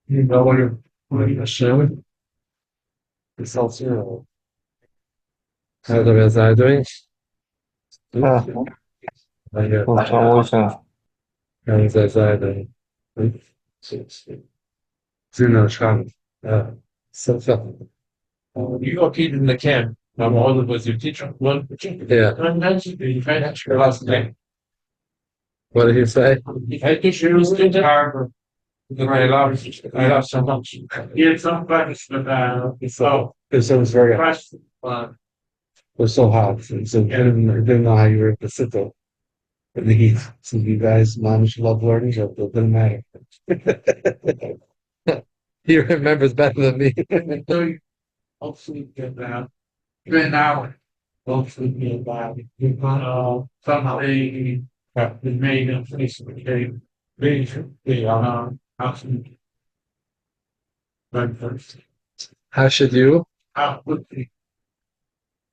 You know what you're showing? It's also how the rest are doing. Ah, Yeah, ultramotion. how the rest are doing. Zero charm. So, you got kid in the camp. My mother was your teacher. One, yeah. And then you find out your last name. What did he say? I think she was good hard. I love so much. Yeah, some practice, but so because it was very hot. It was so hot. So I didn't know how you were able to sit there in the heat. So you guys managed to love learning, so it didn't matter. He remembers better than me. So you hopefully get that. Even now, hopefully get that. Somehow they made a place for the they absolutely right first. How should you? How quickly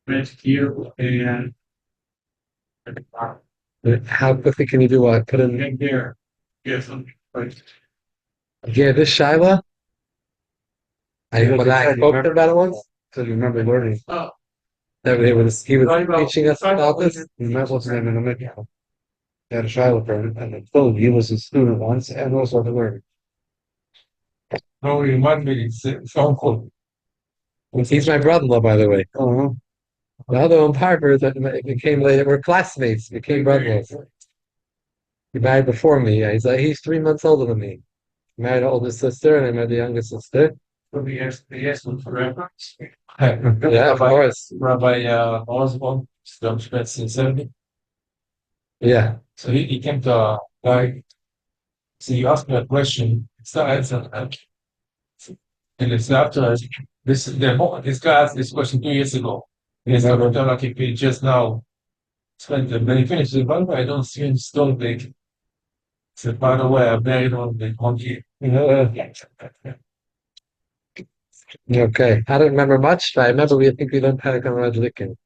next year and how quickly can you do what? Put in there. Yes, right. Yeah, this Shiloh. When I spoke about it once, so you remember learning. Oh. That he was teaching us about this. He met what's his name in the middle. He had a Shiloh for him, and told he was a student once and also the learning. No, you might be phone call. He's my brother-in-law, by the way. Oh, the other one, Parker, that became later, we're classmates, became brother-in-laws. He married before me. Yeah, he's 3 months older than me. He married an older sister, and I married the younger sister. So he asked him for reference. Yeah, of course. Rabbi Oswald, Spence in 70. Yeah. So he came to guy. So you asked me a question. It's not answer. And it's after this guy asked this question 2 years ago. And it's not like if he just now spent them. Then he finished it. By the way, I don't see him still big. So by the way, I married on the on year. Okay. I don't remember much, but I remember I think we learned Pentagon Rajlikin.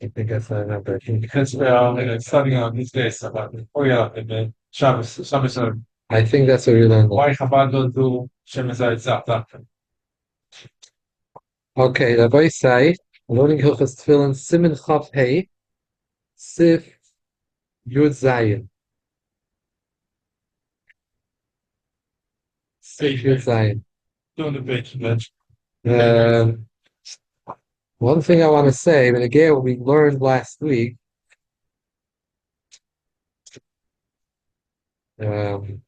I think that's what I remember. Because we are studying on these days about yeah, and then Shabbos. I think that's what we learned. Why Chabad don't do Shemazai Tzapta? Okay, the voice say, learning Hilchos Tefillin, Simin Chav Hey, Sif Yud Zayin. Sif Yud Zayin. Doing the page, um, one thing I want to say, and again, what we learned last week, um,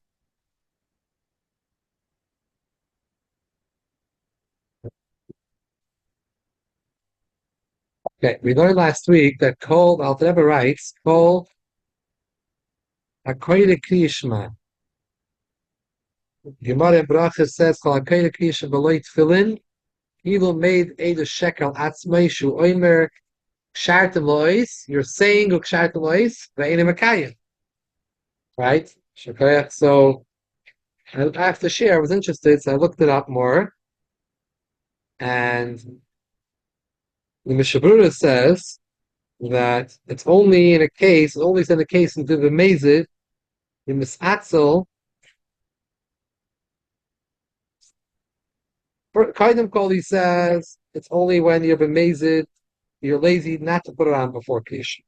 okay, we learned last week that Kol, Alter writes, Kol Hakoyde Kriyishma. Gemara in Bracha says, Kol Hakoyde Kriyishma Beloit Tefillin, Hilo made Eda Shekel Atzmai Shu Oimer Kshartem Lois, you're saying Kshartem Lois, Ve'enim Akayim. Right? So I have to share, I was interested, so I looked it up more. And the Mishabura says that it's only in a case, only in the case in the Mazid, in Misatzel, Kaidim Kol, he says, it's only when you're bemazed, you're lazy not to put it on before Krish.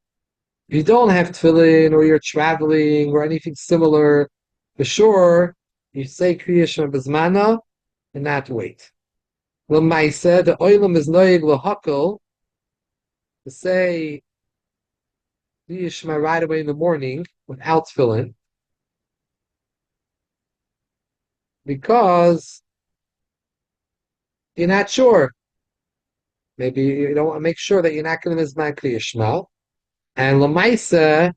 If you don't have tefillin or you're traveling or anything similar, for sure, you say Kriyash Bezmana and not wait. L'maisa, the oilam is noig l'hakol, to say Kriyashma right away in the morning without tefillin, because you're not sure. Maybe you don't want to make sure that you're not going to miss my Kriyashma. And Lamaisa,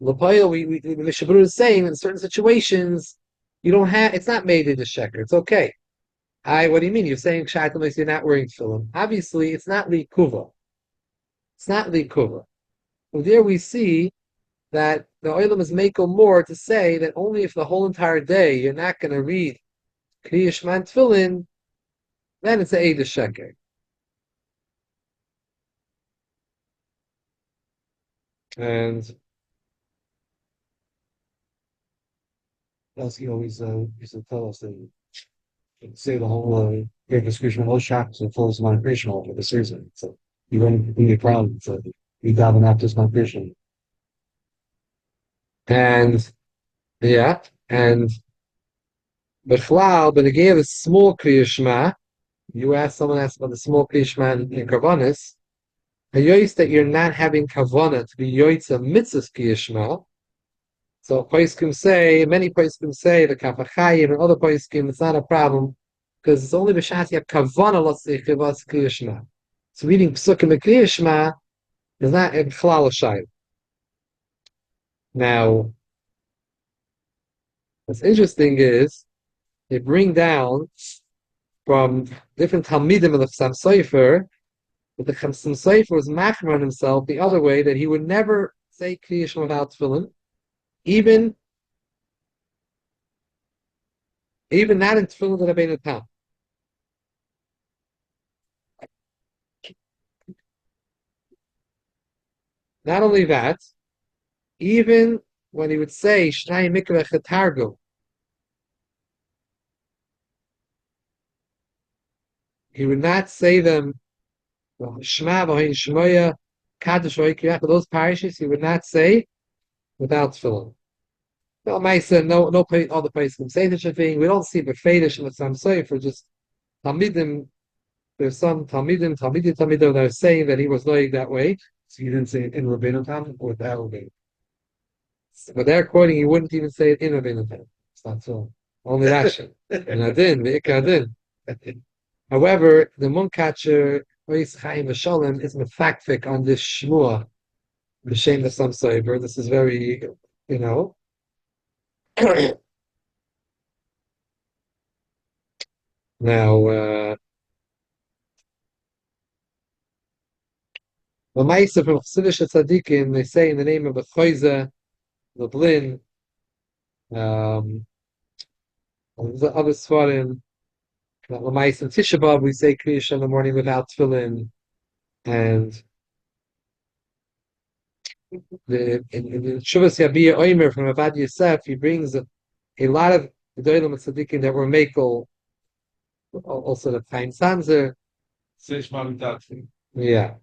Lapoil, the Mishabur is saying in certain situations, you don't have, it's not made in the sheker. It's okay. What do you mean? You're saying Shaitan you're not wearing tefillin. Obviously, it's not Likuva. It's not Likuva. Well, there we see that the Oilam is Mako more to say that only if the whole entire day you're not going to read Kriyashman tefillin, then it's a Eid sheker. And as he always used to tell us that say the whole great description of those chapters and fullest amount of creation all for the season. So you won't be a problem. So you dive in after my creation. And yeah, and but again, the small Kriya Shema, someone asked about the small Kriya Shema in Karbanis, a yois that you're not having kavana to be yoitz a mitzvah Kriya Shema. So many poskim say the Kafachayim and other poskim, it's not a problem because it's only b'shas you have kavana let's say chivas Kriya Shema. So reading psukim and Kriya Shema is not a chalal shayim. Now, what's interesting is they bring down from different Talmidim of the Chassam Sofer that the Chassam Sofer was machmer on himself the other way, that he would never say Kriya Shema without tefillin, even not in tefillin that Rabbeinu Tam. Not only that, even when he would say Shnai Mikveh Chetargum, he would not say them Shema V'Hoin Shemoya Kadosh V'Hoikiyach, those parishes he would not say without tefillin. No, Maisa, no, all the places can say such a thing. We don't see befedish in the Chassam Sofer, just Talmidim. There's some Talmidim that are saying that he was like that way. So he didn't say it in Rabbeinu Tam or without Rabbeinu. But they're quoting, he wouldn't even say it in Rabbeinu Tam. It's not so. Only action. And Adin, the Ikadin. However, the Munkatcher, Ois Chaim V'Sholem, is mefakfik on this Shmua, the shame that some say, this is very, now, the Maisa from Chassidish Tzadikim, they say in the name of the Choyze, the Blin, the other Svarim, the Maisa and Tisha B'Av, we say Kriya in the morning without tefillin, and in the Shuvas Yabiyah Oimer from Avad Yosef, he brings a lot of the Doilam and Tzadikim that were Makel, also the Chaim Sanzer. Yeah.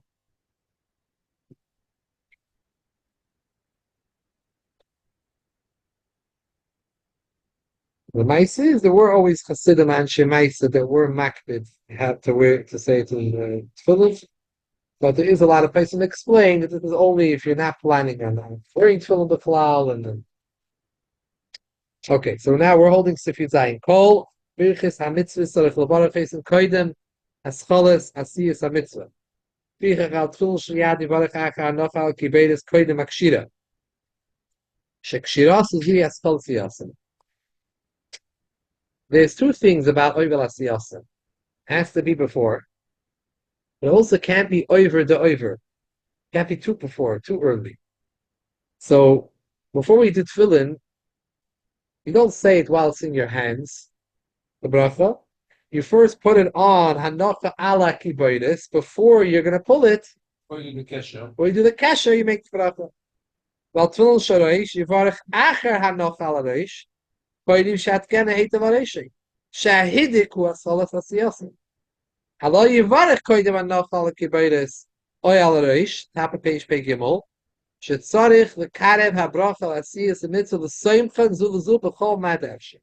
The Maisa is there were always Hasidim and Shemaisa that were makbid had to wear to say it in the tefillin, but there is a lot of places that explain that this is only if you're not planning on wearing tefillin b'chalal and then. Okay, so now we're holding Sifyud Zayin. Kol birchis hamitzvah sarich levarach esim koidem ascholes asiyas hamitzvah. Birchach al tefillin shliyad yivarach achar nochal kibedes koidem akshira. Shekshiras is really ascholes yasim. There's two things about Oivel Asiyasim. Has to be before. But it also can't be over the over. Can't be too before, too early. So before we do tefillin, you don't say it while it's in your hands, the bracha. You first put it on Hanocha ala kiboidis before you're going to pull it. Or you do the kesher, you make the bracha. While tefillin shorosh, yivarech acher Hanocha ala reish. Koidim shatkena heita vareshi. Shahidik hu asalas asiyasim. Halo yivarech koidim Hanocha ala kiboidis. Oy ala reish. Top of page gimel. Shetzarich lekarev habracha asiyas mitzvah l'soimcha zulazu b'chol madavshi.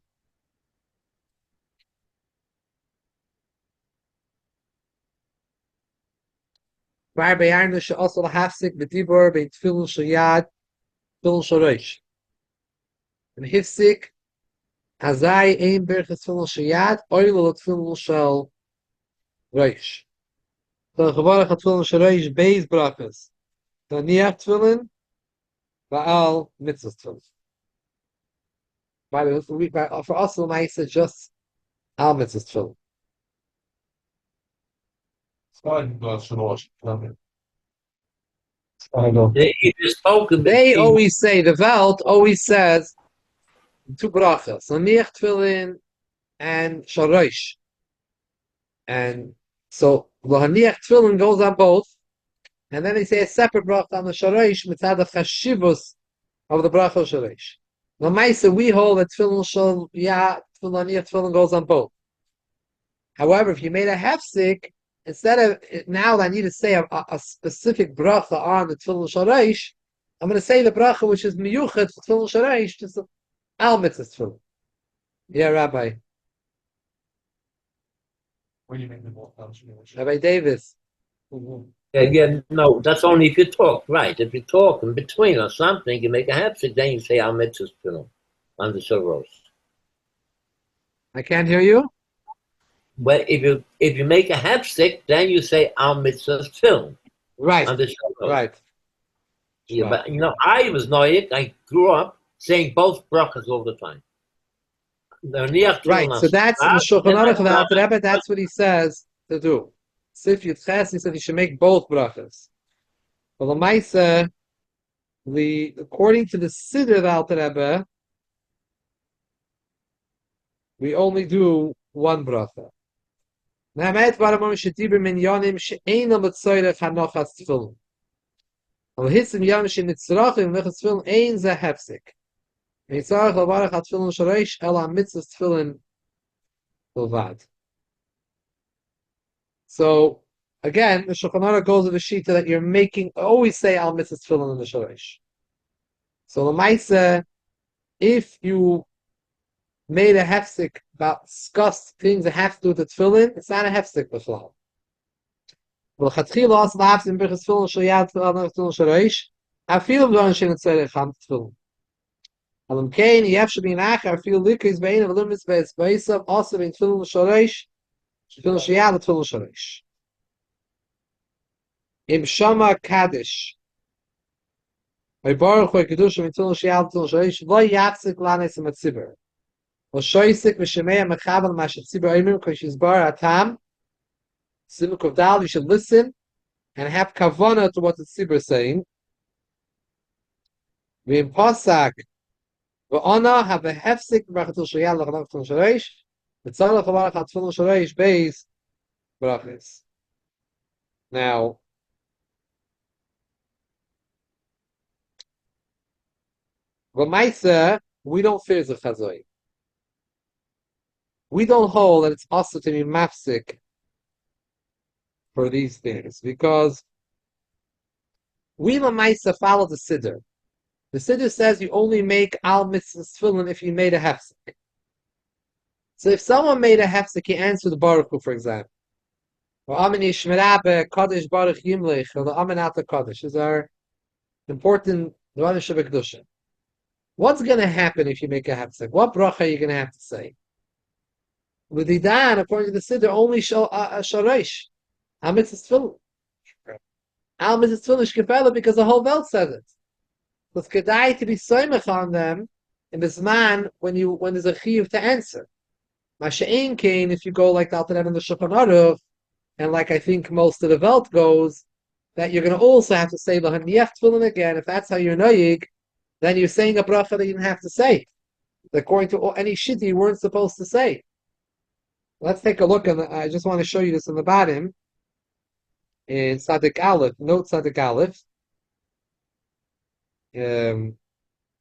Bar beyarnu she'asol hafsik b'dibor bein tefillin sheyad tefillin shorosh. And hifsik hazai ein berches tefillin sheyad oil tefillin shel reish. So chavarach tefillin shorosh beis brachas. Naniach tefillin va'al mitzvah tefillin. By the way, for us, the Maisa just al mitzvah tefillin. They always say, the Welt always says two brachas, Naniach tefillin and Shorosh. And so Lahaniach tefillin goes on both, and then they say a separate bracha on the Shorosh mitzad the chashivus of the bracha Shorosh. Lamaisa, we hold that tefillin shal tefillin goes on both. However, if you made a hefsek, instead of now I need to say a specific bracha on the tefillin shareish, I'm going to say the bracha which is miyuchet for tefillin shareish, just al mitzvah tefillin. Yeah, Rabbi. When you make the both Rabbi Davis. Yeah, no, that's only if you talk, right? If you talk in between or something, you make a hapsik, then you say al mitzvah tefillin on the shalros. I can't hear you. But if you make a hapsik, then you say al mitzvah tefillin Right. on the shalros. Right. Yeah, but I was noyik. I grew up saying both brachas all the time. Right. So that's in the Shulchan Aruch of the Alter Rebbe. That's what he says to do. Sif Yitches, he said you should make both brachas. But Lamaisa, according to the Siddur of the Alter Rebbe, we only do one bracha. Na'amet varamam shetibur min yonim she'ena mitzoyrech hanochas tefillin. Al hitzim yonim she'nitzrachim nechas tefillin ein ze hefsek. Mitzarach levarach at tefillin shareish ela mitzvah tefillin bilvad. So again, the Shulchan Aruch goes with the shita that you're making. Always say al mitzvah tefillin in the shareish. So Lamaisa, if you made a hefsek about discussed things that have to do with the tefillin, it's not a hefsek b'chlal. Well, chatchila also laughs in birchas tefillin shayad tefillin shareish. Afilu b'don shein tzarech ham tefillin. Alam kein yef should be an achar. Afilu likis bein of limis beis beisav also in tefillin shareish. Tefillin shayad tefillin shareish. Im shama kaddish. By baruch hu kedushim in tefillin shayad tefillin shareish. Lo yafsek lanes matzibur. Well, shoysik v'shemei mechabel mashatzibur oimim k'shis bar atam. Simuk of Dal, you should listen and have kavana to what the tzibur is saying. V'im pasak v'ona have a hefsik b'rachatul shayal l'chanav tefillin shareish. V'tzarech l'varach at tefillin shareish beis brachis. Now, L'maisa, we don't fear the chazoi. We don't hold that it's also to be mafsik for these things because we L'maisa follow the Siddur. The Siddur says you only make al mitzvah tefillin if you made a hefsek. So if someone made a hefsek, he answered Baruch Hu, for example. Or Amin Yishmerabe, Kaddish Baruch Yimlech, or the Amin Ata Kaddish. These are important Dvarim Shebekdusha. What's going to happen if you make a hefsek? What bracha are you going to have to say? With Idan, according to the Siddur, only Sharesh. Al mitzvah tefillin. Al mitzvah tefillin is kefela because the whole belt says it. It's kedai to be soimach on them in this man when there's a chiyuv to answer. Masha'in kain, if you go like the Alter Rebbe in the Shulchan Aruch, and like I think most of the Welt goes, that you're going to also have to say l'haniyach tefillin again. If that's how you're noyig, then you're saying a bracha that you didn't have to say. According to any shita you weren't supposed to say. Let's take a look, and I just want to show you this in the bottom. In Sadik Aleph, note Sadik Aleph. In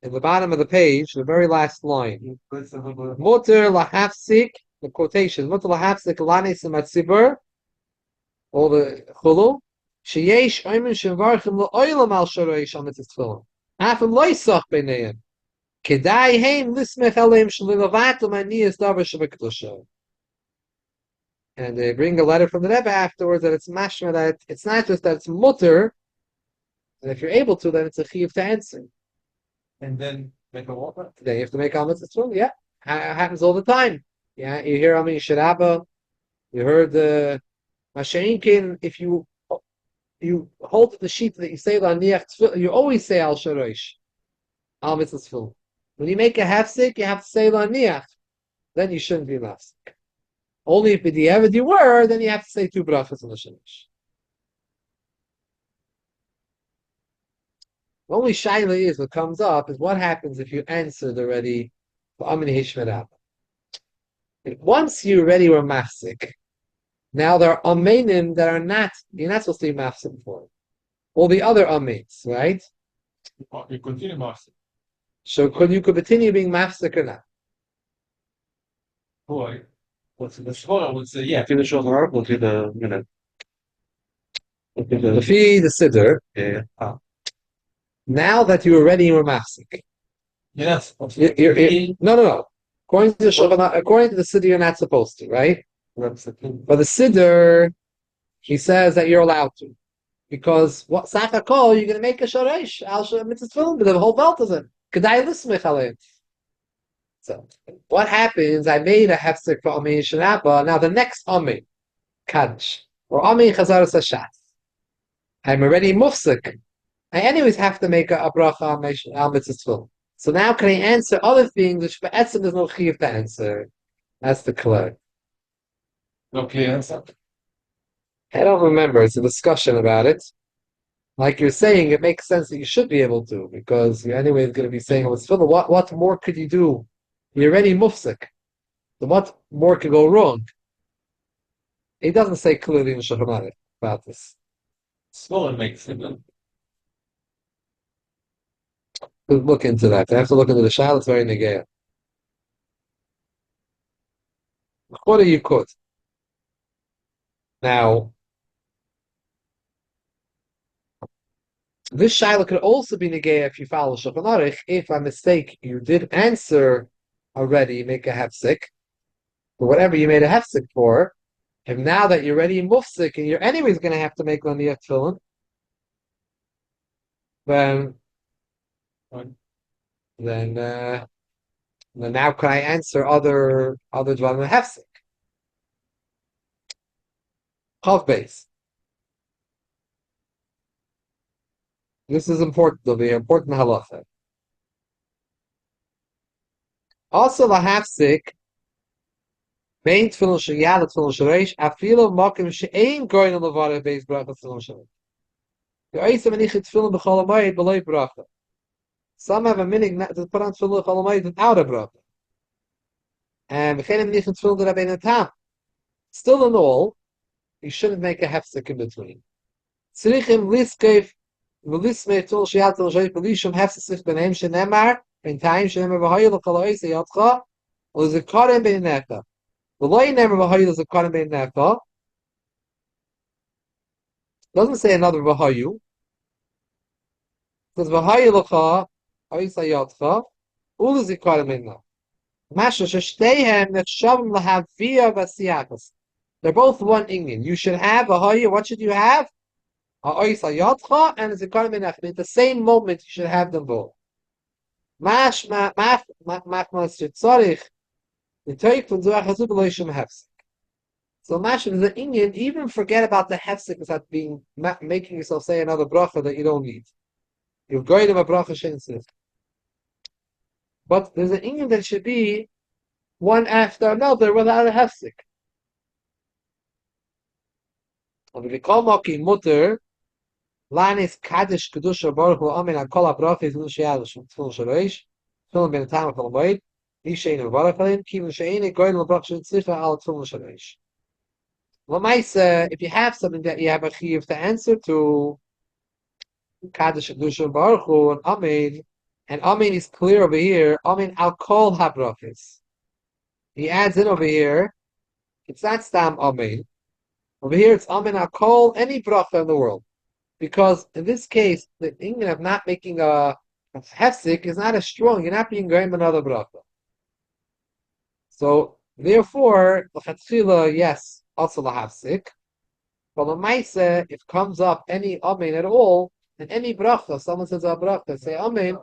the bottom of the page, the very last line. Muter lahafsik, the quotation, Muter lahafsik lanes matzibur, all the chulu, sheyesh oimen shevarchim la'oilam al shareish al mitzvah tefillin. Afim loisach b'neiim. Kedai heim lismech aleim shalilavatum aniyas davar shebekdusha. And they bring a letter from the Rebbe afterwards that it's mashma, that it's not just that it's mutter, and if you're able to, then it's a chiyuv to answer. And then make a water. Then you have to make almas tefillin. Yeah, it happens all the time. Yeah, you hear Amin Sharaba, you heard the Masha'inkin. If you hold the sheet that you say l'aniach tefillin, you always say al sharosh, al mitzvah tefillin. When you make a hefsek, you have to say l'aniach. Then you shouldn't be mafsek. Only if b'diavad you were, then you have to say two brachas in the shenish. The only shaila is what comes up is what happens if you answered already for Amin Hishmerab. Once you already were mafsik, now there are amenim that are not, you're not supposed to be mafsik for. All the other amens, right? You continue mafsik. So you could continue being mafsik or not? Boy, what's the scholar would say, yeah, finish off an article to the, The fee, the siddur. yeah. Ah. Now that you already were mafsik, Yes. no. According to the siddur, you're not supposed to, right? But the siddur, he says that you're allowed to. Because what Sachakol, you're going to make a shoresh, al mitzvah film, but the whole belt doesn't. Kedai lismich alim. So, what happens? I made a hefsek for Amin Shanaba. Now, the next Amin, Kaddish, or Amin Chazaras Hashat, I'm already mufsik. I anyways have to make a bracha al mitzvah film. So now, can I answer other things which for Etzim there's no chiv to answer? That's the clear. Okay, answer. I don't remember. It's a discussion about it. Like you're saying, it makes sense that you should be able to, because you're anyways going to be saying, what more could you do? You're already mufsik. So what more could go wrong? He doesn't say clearly in Shulchan Aruch about this. Scholar makes it. We'll look into that. I have to look into the Shal. It's very negaya. What you could. Now, this Shaila could also be negaya if you follow Shulchan Aruch. If by mistake you did answer already, make a hefsek, for whatever you made a hefsek for, and now that you're already mufsik and you're anyways going to have to make laniyat tefillin, then now can I answer other dvarim hefsek? Chav base. This is important. It'll be important halacha. Also, the hefsek. Main tefillin sheyad tefillin shereish afilo makim she'ein going on the vara base bracha tefillin shereish. The oisem anichet tefillin b'chol hamayit b'loy bracha. Some have a meaning to put on tefillin b'chol hamayit without a bracha. And v'chein anichet tefillin d'rabbeinu tam. Still in all, you shouldn't make a hefsek in between. Tzrichim liskef v'lismei tefillin sheyad tefillin shereish b'lishum hefsek b'neim shenemar b'intayim shenemar v'hoyel l'chol ha'oisei yotcha u'zikarim b'necha. The line never Vahayu is a Karim Bein Necha. Doesn't say another Vahayu. It says Vahayu Lacha, Ayisa Yotcha, Ulu is a Karim Bein Necha. Masha Shashteihem Nechshavim Lahavia Vasiakas. They're both one Indian. You should have Vahayu. What should you have? Ayisa Yotcha and it's a Karim Bein Necha. At the same moment, you should have them both. Mash Machmas Yitzarich. The Toik from Zohar Chazub Eloishim Hefsek. So Mashim is an Indian, even forget about the Hefsek without making yourself say another bracha that you don't need. You've got him a bracha shensis. But there's an Indian that should be one after another without a Hefsek. And if we call Maki Mutter, Lanis Kaddish Kedusha Baruch Hu Amin Akol HaBracha is Nushiyah Tfil Shalosh, Tfil Ben Tam Tfil Moed, Ishain and Barakhalin, Kivin Shain, going to Bracha Tzricha Al Tfil Shalosh. If you have something that you have a chiyuv to answer to, Kaddish Kedusha Baruch Hu and Amin is clear over here. Amin Al Kol HaBrachas. He adds in over here. It's not Stam Amin. Over here, it's Amin Al Kol any bracha in the world, because in this case, the Indian of not making a hefsek is not as strong. You're not being going another bracha. So therefore, l'chatchila, yes, also lahafsik. But l'maisa, if comes up any amen at all, and any bracha, someone says a bracha, say amen,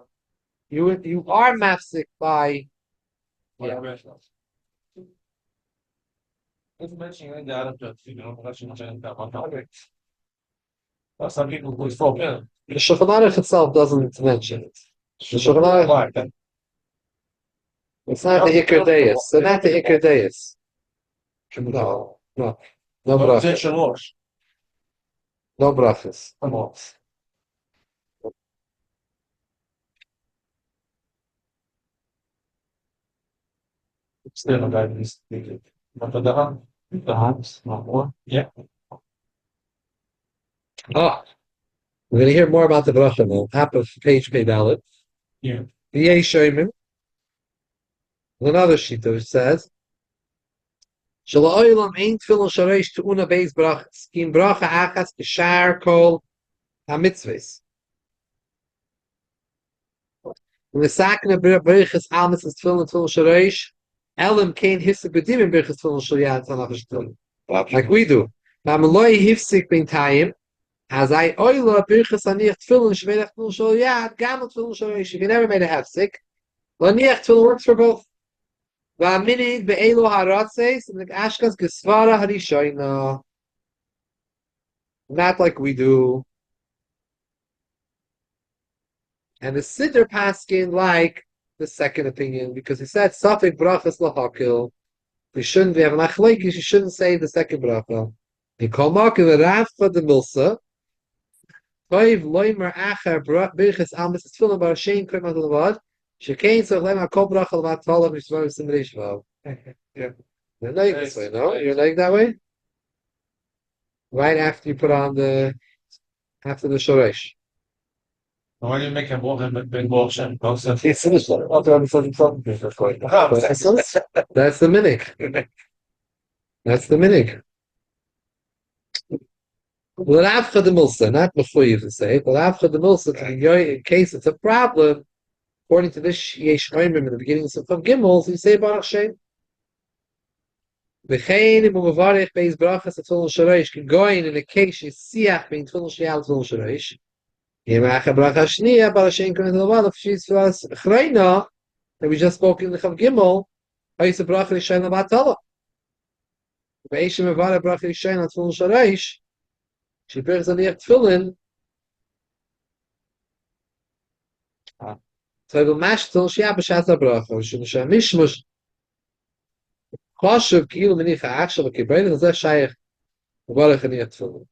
you are mafsik by. Yeah. Some people who spoke in. The Shulchan Aruch itself doesn't mention it. The Shulchan Aruch, it's not the Iker Deis. They're not the Iker Deis. No brachas. No brachas. Still, guy is needed. But perhaps not more. Yeah. Oh, we're going to hear more about the bracha now. Half of page ballot. Yeah. the Yeshoimim. Another shita which says, "Shala'olam ain't tefillin shareish tu'una beis brachas. Kim bracha achas k'shar kol ha-mitzvahs. V'sakna b'richas almas is tefillin shareish. Elam kain hifsik b'dimin b'richas tefillin sharyad tzanach shtun." Like we do. V'amaloi hifsik bin tayim. As I oila b'richas aniach tefillin shmeilach tefillin sharyad gamal tefillin shareish. If you never made a hefsik, l'aniach tefillin works for both. V'aminig be'elo haratzes and the ashkas gesvara harishoina. Not like we do. And the Siddur paskin like the second opinion because he said Safik brachas lahakil. We have an achlekes. You shouldn't say the second bracha. In kol makim the Rafa the Milsa. Toiv loimer acher birchas almas tefillin bar shein kremat levad. Shekain so loimer kol bracha levad tala mishvar simrishvav. Yeah, you're like this way, no? You're like that way. Right after you put on after the shoresh. Why do you make a more big motion? It's finished. That's the minik. That's the minik. L'ravcha de milsa, not before you to say it. L'ravcha de milsa, in case it's a problem, according to this yesh oimim in the beginning of Gimel, you say Baruch Shem. V'chein im u'mavarech beis brachas atfilin shareish, can go in a case you siach bein tfilin sheyal tfilin shareish. Yemacha bracha shniya, Baruch Shem k'nei l'vad, if she's for us chreina, that we just spoke in the Chav Gimel, ha'yis bracha l'shayin l'vatala. V'eishim u'mavarech bracha l'shayin atfilin shareish, she brings on the tefillin. So I will mash till she abashas bracha. She will mishmush. Chashuv kilu minicha achshav kibayim is that shaykh. Baruch ani tefillin.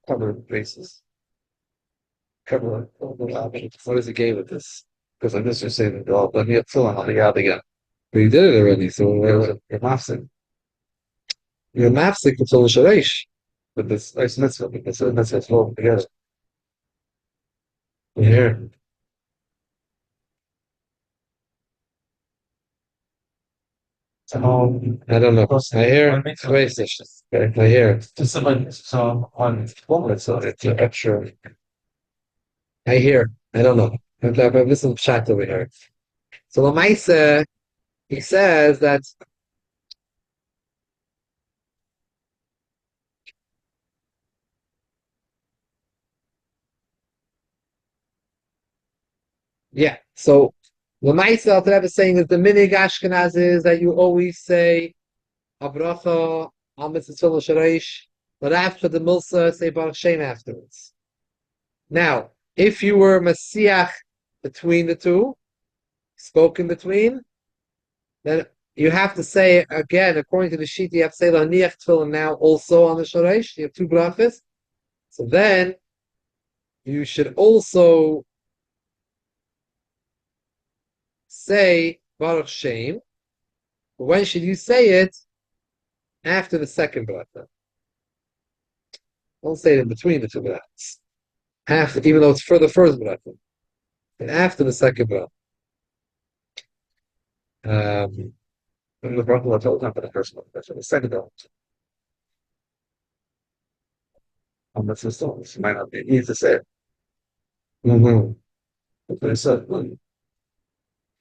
Cover bases. Cover. What is the game with this? Because I just saying that all but ani tefillin on the yad again. But you did it already, so you're mafsik. You're mafsik with tefillin shareish. But this nice mitzvah, because the mitzvah is all together. Here. I don't know. I hear. Wait, I hear. Just somebody, so on moment, so it's an extra. I hear. I don't know. I've listened to chat over here. So Lamaisa, he says that yeah. So Lamaisa, Al Tareb is saying that the minig Ashkenaz is that you always say Abracha, Amitz Tzvil Shareish, but after the Milsa, say Baruch Shem afterwards. Now, if you were Masiach between the two, spoken between, then you have to say again, according to the sheet, you have to say Laniach Tefillin now also on the Shareish. You have two brachas. So then you should also say Baruch Shem. When should you say it? After the second bracha. Don't say it in between the two brachas. After, even though it's for the first bracha. And after the second bracha. The bracha I told them for the first one, that's the second one. The system might not be easy to say. Mm-hmm. But it said,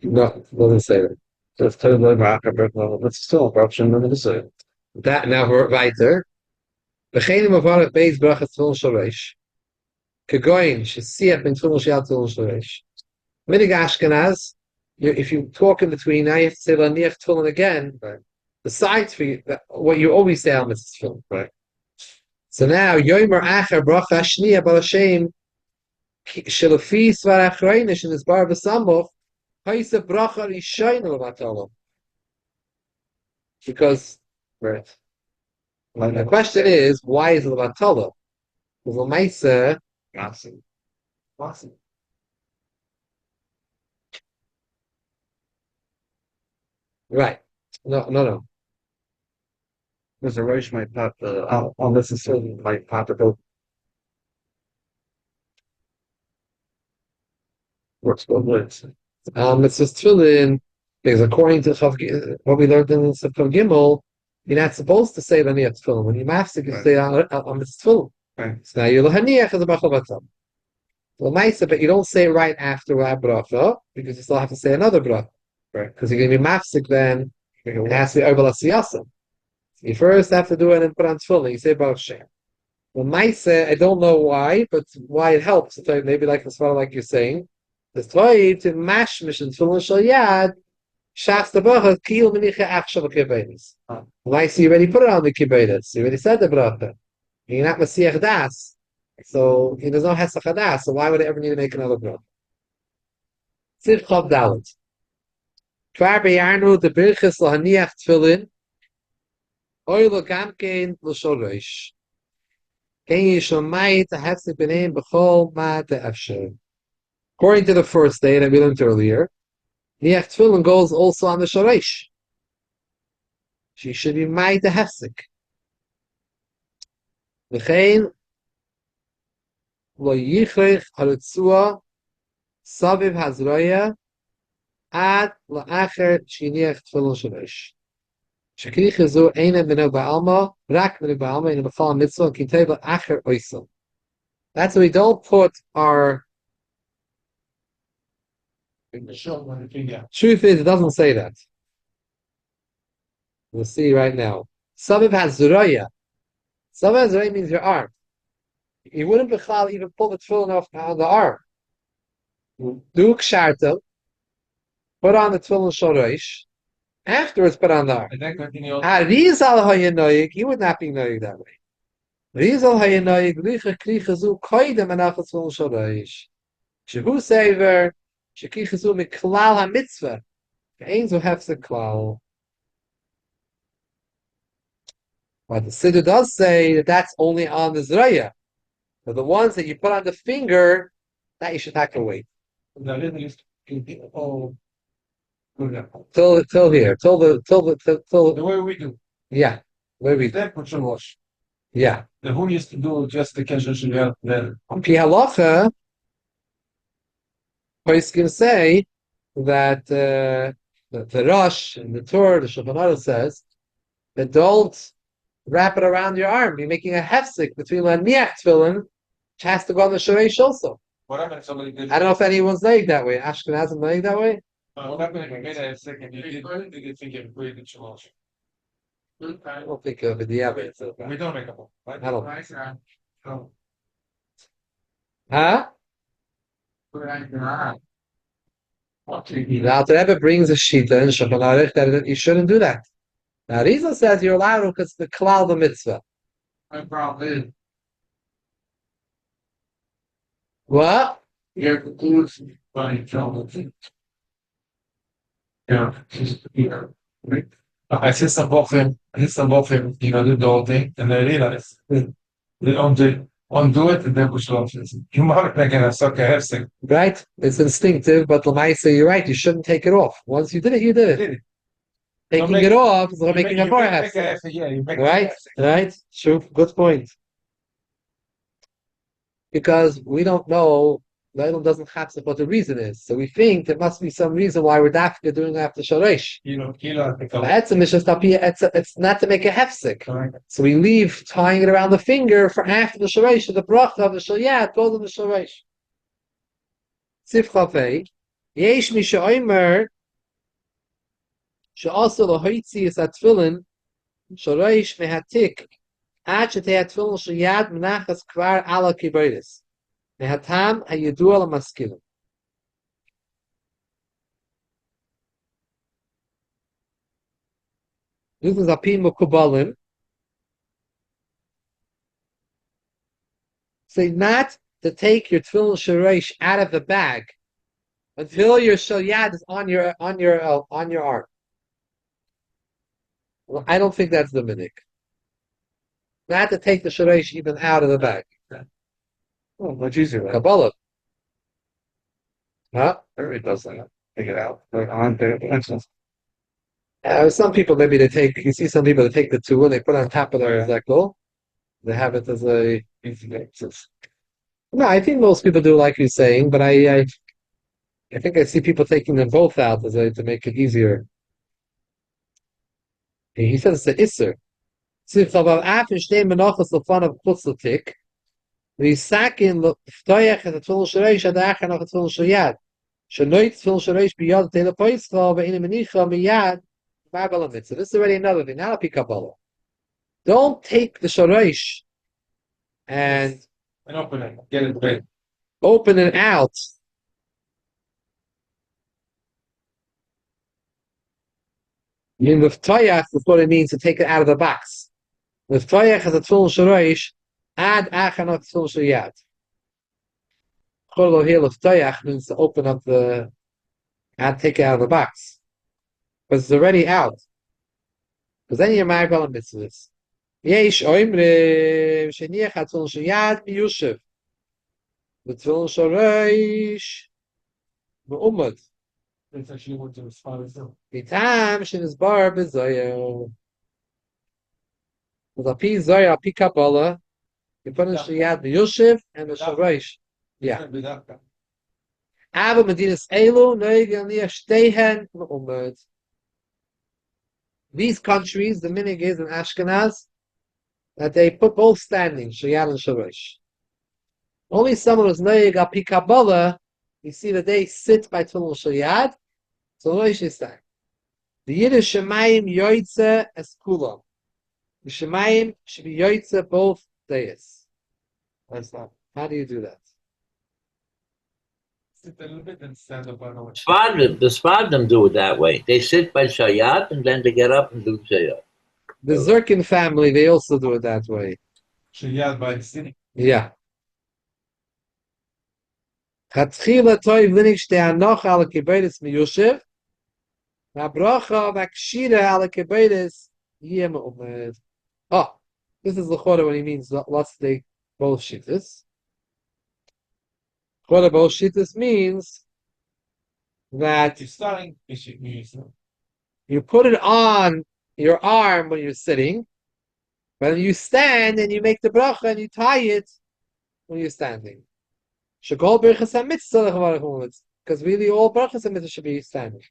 No, doesn't say that. just tell them after bracha, but still, Baruch Shem never say. That now we're right there. Bechenim avarach beis brachas tefillin shareish. Kegoyin shesiach ben tefillin sheyal tefillin shareish. Minig Ashkenaz, if you talk in between, now you have to say laniach tefillin again. Right. Besides for what you always say on mitzvah tefillin. Right. So now yomer acher bracha shniya bal Hashem shelafi svar achreinish in his bar v'samoch ha'isa bracha rishayna levatala. Because Right. the question is, why is it levatala? Because l'maisa, Awesome. Awesome. right? No. There's a Rosh might pop on this is certain might pop it out. Works both ways. It says tefillin because according to what we learned in the Sefar Gimel, you're not supposed to say Laniach tefillin. When you mafsik, you say it's tefillin. Right. So now you're Lahaniach as a bachavatam. Well, Maisa, but you don't say it right after a bracha because you still have to say another bracha. Right. Because you're going to be mafsik then. It has to be over l'siyasa. You first have to do it and put on tefillin. You say Baruch Shem. Well, Maisa, I don't know why, but why it helps. Maybe like the svara, like you're saying. The Torah to mashmish and tefillin shal yad shas the bracha kiyul minicha achshav kibbeinis. Maisa, you already put it on the kibbeinis. You already said the bracha. You're not masiach das, so there's no hesach das. So why would it ever need to make another bracha? Siv chav dalet. Kvar beyarnu the birchas lahaniach tefillin. Oy lo gamkein l'shorosh. According to the first day that we learned earlier, Niach Tefillin goes also on the Shoresh. She should be made the hefsek. V'chein lo yichrech haritzua saviv hazroya ad la'acher shiniach Tefillin Shoresh. Shekricha eina minu ba'alma, rak minu ba'alma, in a b'chal mitzvah, and kinteva acher oisel. That's why we don't put our... Truth is, it doesn't say that. We'll see right now. Saviv has zuraya. Saviv hazuraya means your arm. You wouldn't b'chal even pull the tefillin off on the arm. Do ksharta, put on the tefillin shoresh, afterwards put on the arm. Rizal hayanoyik, you would not be noyik that way. Rizal hayanoyik, licha krichazu koidem anachas tefillin shoresh. Shehu sever, shekichazu miklal ha-mitzvah. Ein zu hefsek klal. But the Siddur does say that that's only on the Zraya. But the ones that you put on the finger, that you should not go away. Till here. Till The way we do. Yeah. Where we Then put shalosh. Yeah. The who used to do just the kesher shel then. On Pi Halacha, Pois can say that the Rosh and the Torah, the Shulchan Aruch says that don't wrap it around your arm. You're making a hefsek between Laniach Tefillin, which has to go on the Shoresh also. What happened if somebody did? I don't know if anyone's laying that way. Ashkenazim laying that way? What happened if you made a second? You did think you created shalosh. I don't think of it. Yeah, but We don't make a whole. I don't. Huh? The Alter Rebbe brings a shita in Shulchan Aruch that you shouldn't do that. Now, Rizal says you're allowed to because it's the klal the mitzvah. My problem is What? your conclusion by Jonathan. Yeah, just here. Right? I see some of them, do the whole thing, and I realize they undo it, and then push off. You might make a sucker hefsek. Right? It's instinctive, but Lamaisa, you're right. You shouldn't take it off. Once you did it, you did it. Taking it off is like making a forehead. Right? Right? True. Good point. Because we don't know, the Elam doesn't have what the reason is. So we think there must be some reason why we're dafka doing after Shoresh. That's a Mishnah Tapia. It's not to make a hefsek. So we leave tying it around the finger for after the Shoresh. The bracha of the Shoyat goes on the Shoresh. Sif Chafei. Yesh Misha Omer. She'also lohoitzi is at tefillin. Shoresh mehatik. Ad shetei atfillin sheyad menachas kvar ala kiboris. Mehatam hayadu ala maskilim. This is Api Mukubalim. Say not to take your tefillin shoresh out of the bag until your shoyad is on your arm. Well, I don't think that's the minik. Not to take the shoresh even out of the bag. Oh, much easier. Kabbalah. Huh? Everybody does that. Take it out. On there. Some people maybe they take. You see some people that take the two and they put it on top of their zekel. They have it as a. No, I think most people do like you're saying, but I I think I see people taking them both out to make it easier. He says it's an isser. Tzivchav afin shtei menachos lefan of chutzlatik. V'yisakin l'ftoyach et atfil shareish ad achan of atfil shayad. Shenoit atfil shareish biyad tele poischa ve'ina menicha miyad ma'bala mitzvah. This is already another thing. Now a Kabbalah. Don't take the shareish and open it. Get it ready. open it out. In the Ftayach is what it means to take it out of the box. The Ftayach has a tefillin shareish, ad achanot tefillin shayad. Chol here Ftayach means to open up and take it out of the box. But it's already out. Because then you're married on mitzvahs. Yesh oimre, sheniach ha tefillin shayad miyushev. The tefillin shareish, me'umad. That's actually what the father said. Bitam shenis bar bezoyer. With a pi zoyer, a pi Kabbalah, you put in shayad miyushev and the shareish. Yeah. Aber Medinas Elu noigen liach shtehen me'umad. These countries, the minig is in Ashkenaz, that they put both standing, shayad and shareish. Only someone who's noig a pi Kabbalah, you see that they sit by tefillin shayad, so shareish is stand. The Yiddish Shemayim yoytze es kulam. The Shemayim should be yoytze both days. That's not. How do you do that? Sit a little bit and stand up on it. The Sfardim do it that way. They sit by Shayat and then they get up and do Shayat. The Zirkin family, they also do it that way. Shayad by sitting. Yeah. Chatchila toiv linig shtei anocha ala kibbeides miyushev, v'abracha v'akshira ala kibbeides yeh me'umed. Oh, this is the chora when he means let's take both shittas. Chora both shittas means that You're starting fishing music. you put it on your arm when you're sitting, but when you stand and you make the bracha and you tie it when you're standing. Shekol berachas hamitzvah, because really all brachas hamitzvah should be standing.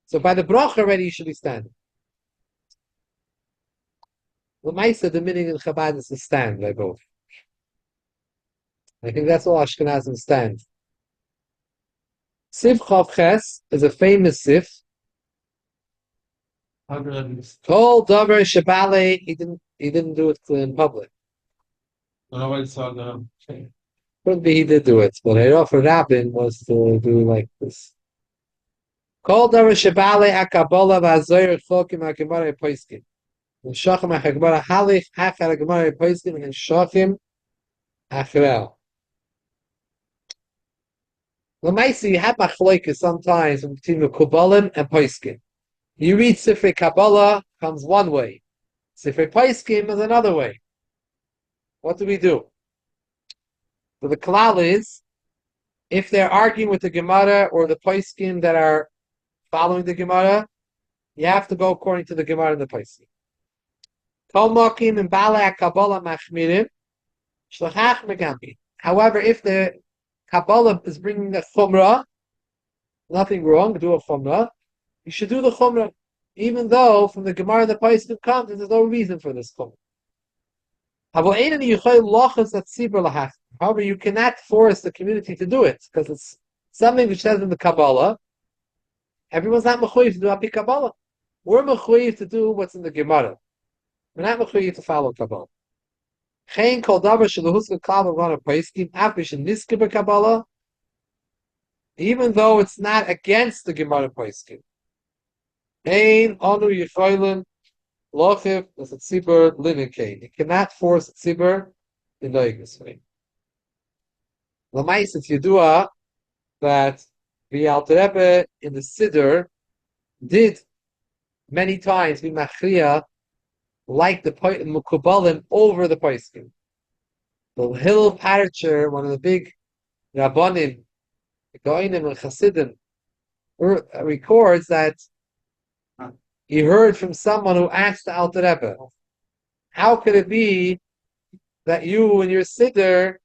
So by the bracha already you should be standing. The Maisa, the meaning in Chabad is to stand by both. I think that's all Ashkenazim stand. Sif Chav Ches is a famous sif. Told Dabar Shabale, he didn't do it in public. Could be he did do it, but Herav Rabbin was to do like this. Called Dabar Shabale Akabola Vazoyer Chokim Akimara Poiskin. And Shachim Akimara Halich Achar Akimara Poiskin and Shachim Achrel. Lamaisi, you have machloikas sometimes between the Kabbalah and Poiskin. You read Sifrei Kabbalah comes one way. Sifrei Poiskin is another way. What do we do? So the klal is, if they're arguing with the Gemara or the Poiskin that are following the Gemara, you have to go according to the Gemara and the Poiskin. Tomakim and Balak Kabbalah Machmirim, Shlachach Megambi. However, if the Kabbalah is bringing a chumrah, nothing wrong, do a chumrah, you should do the chumrah, even though from the Gemara and the Paiskim comes, there's no reason for this chumrah. However, you cannot force the community to do it, because it's something which says in the Kabbalah, everyone's not mechuyev to do api Kabbalah. We're mechuyev to do what's in the Gemara. We're not mechuyev to follow Kabbalah. Even though it's not against the Gemara Paiskim. You cannot force a tzibur in Noigus way. Lamais, it's Yedua that the Alter Rebbe in the Siddur did many times be machriya like the Mukubalim over the Paiskim. The Hillel Paritcher, one of the big Rabbanim, Goinim and Chassidim, records that he heard from someone who asked the Alter Rebbe, how could it be that you and your Siddur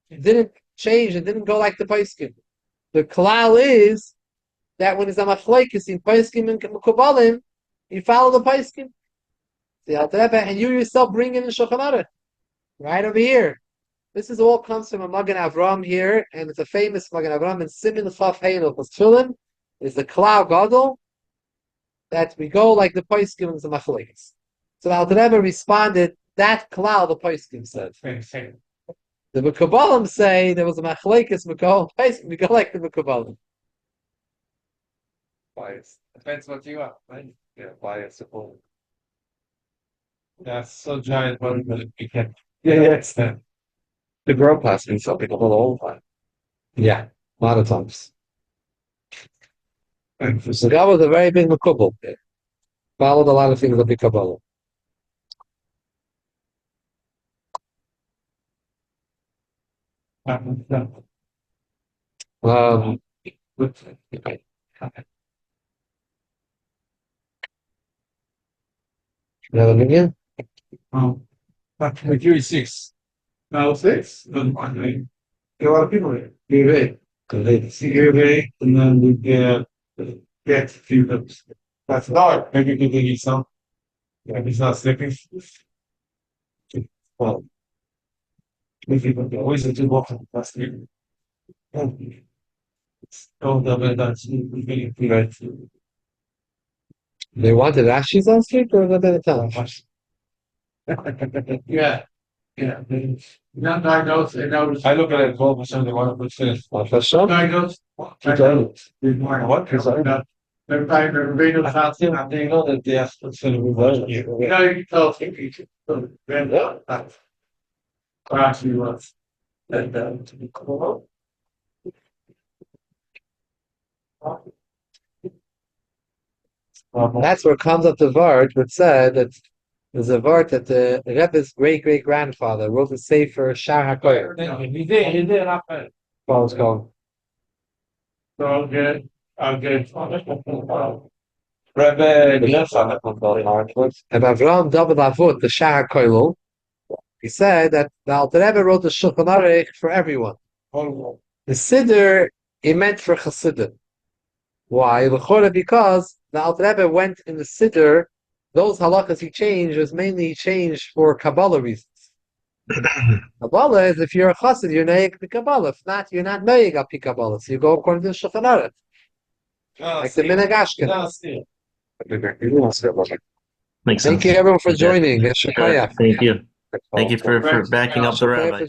didn't change and didn't go like the Paiskim? The klal is that when it's a machlekes in Paiskim and Mekubalim, you follow the Paiskim. And you yourself bring in the Shulchan Aruch. Right over here. This is all comes from a Magen Avram here, and it's a famous Magen Avram in Simin Chaf Heil Hilchos Tefillin. Is the klal gadol that we go like the Paiskim and the machlekes. So the Alter Rebbe responded, that klal the Paiskim said. The Mekubalim say there was a machlekes, we go like the Mekubalim. Bias. Depends what you are, right? Yeah, bias. That's so giant, but we can. Yeah, it's that. The grow class means something all the time. Yeah, a lot of times. So that was a very big Mekubal. Followed a lot of things of the Kabbalah. You have an opinion? Mercury 6. Now 6? Then I mean, there are a lot of people here. Survey, and then we get a few lips. That's dark. Maybe you can eat some. Maybe it's not sleeping. Well, maybe you always do walk on the sleep. Don't double that. Right. They wanted Rashi's on street or was that time? Yeah. Yeah. Not diagnosed. I look at it 12%. They want to put finish. Diagnosed. What? They're trying to read the house. They know that they have to finish with version. You know, you tell people. Actually, was. And to be cool. That's where comes up the word which said that there's a word that the Rebbe's great grandfather wrote a sefer Shar HaKoyer. He did. What was called? So I'll get. Rebbe, And Avram David Avot, the Shar HaKoyer, he said that the Alter Rebbe wrote the Shulchan Aruch for everyone. The Siddur, he meant for Chassidim. Why? Because the Alter Rebbe went in the Siddur, those halachas he changed was mainly he changed for Kabbalah reasons. Kabbalah is if you're a chassid, you're neig the Kabbalah. If not, you're not neig up Kabbalah. So you go according to the Shulchan Aruch. Like the Minhag Ashkenaz. Makes Thank sense. you everyone for Okay. joining. Thank you. Thank you for backing up the rabbi.